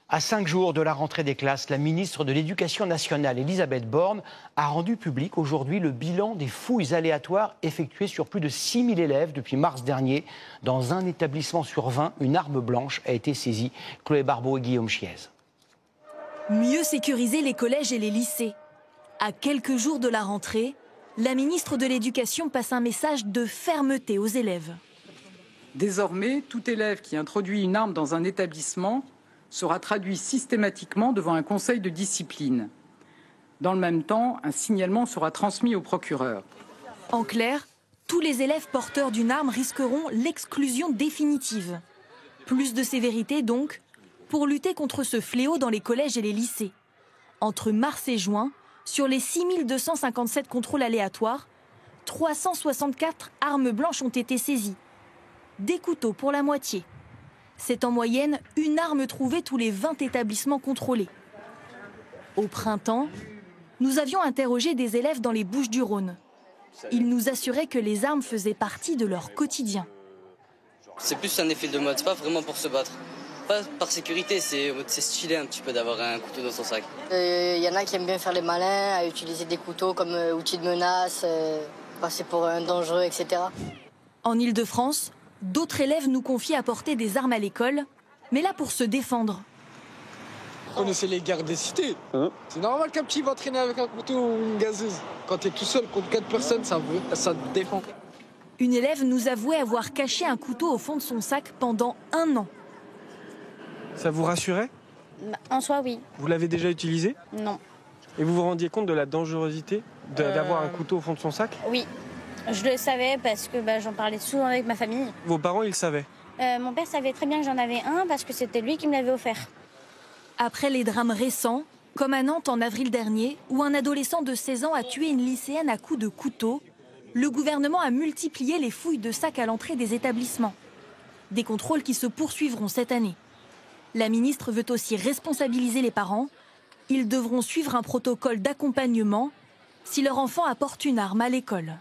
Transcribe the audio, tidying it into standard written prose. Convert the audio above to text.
À 5 jours de la rentrée des classes, la ministre de l'Éducation nationale, Elisabeth Borne, a rendu public aujourd'hui le bilan des fouilles aléatoires effectuées sur plus de 6 000 élèves depuis mars dernier. Dans un établissement sur 20, une arme blanche a été saisie. Chloé Barbeau et Guillaume Chiez. Mieux sécuriser les collèges et les lycées. À quelques jours de la rentrée, la ministre de l'Éducation passe un message de fermeté aux élèves. Désormais, tout élève qui introduit une arme dans un établissement sera traduit systématiquement devant un conseil de discipline. Dans le même temps, un signalement sera transmis au procureur. En clair, tous les élèves porteurs d'une arme risqueront l'exclusion définitive. Plus de sévérité donc, pour lutter contre ce fléau dans les collèges et les lycées. Entre mars et juin, sur les 6 257 contrôles aléatoires, 364 armes blanches ont été saisies. Des couteaux pour la moitié. C'est en moyenne une arme trouvée tous les 20 établissements contrôlés. Au printemps, nous avions interrogé des élèves dans les Bouches-du-Rhône. Ils nous assuraient que les armes faisaient partie de leur quotidien. C'est plus un effet de mode, c'est pas vraiment pour se battre. Pas par sécurité, c'est stylé un petit peu d'avoir un couteau dans son sac. Y en a qui aiment bien faire les malins, à utiliser des couteaux comme outil de menace, passer pour un dangereux, etc. En Île-de-France, d'autres élèves nous confient apporter des armes à l'école, mais là pour se défendre. Vous connaissez les guerres des cités. C'est normal qu'un petit va traîner avec un couteau ou une gazeuse. Quand tu es tout seul contre 4 personnes, ça te défend. Une élève nous avouait avoir caché un couteau au fond de son sac pendant 1 an. Ça vous rassurait? En soi, oui. Vous l'avez déjà utilisé? Non. Et vous vous rendiez compte de la dangerosité d'avoir un couteau au fond de son sac? Oui. Je le savais parce que j'en parlais souvent avec ma famille. Vos parents, ils le savaient? Mon père savait très bien que j'en avais un parce que c'était lui qui me l'avait offert. Après les drames récents, comme à Nantes en avril dernier, où un adolescent de 16 ans a tué une lycéenne à coups de couteau, le gouvernement a multiplié les fouilles de sacs à l'entrée des établissements. Des contrôles qui se poursuivront cette année. La ministre veut aussi responsabiliser les parents. Ils devront suivre un protocole d'accompagnement si leur enfant apporte une arme à l'école.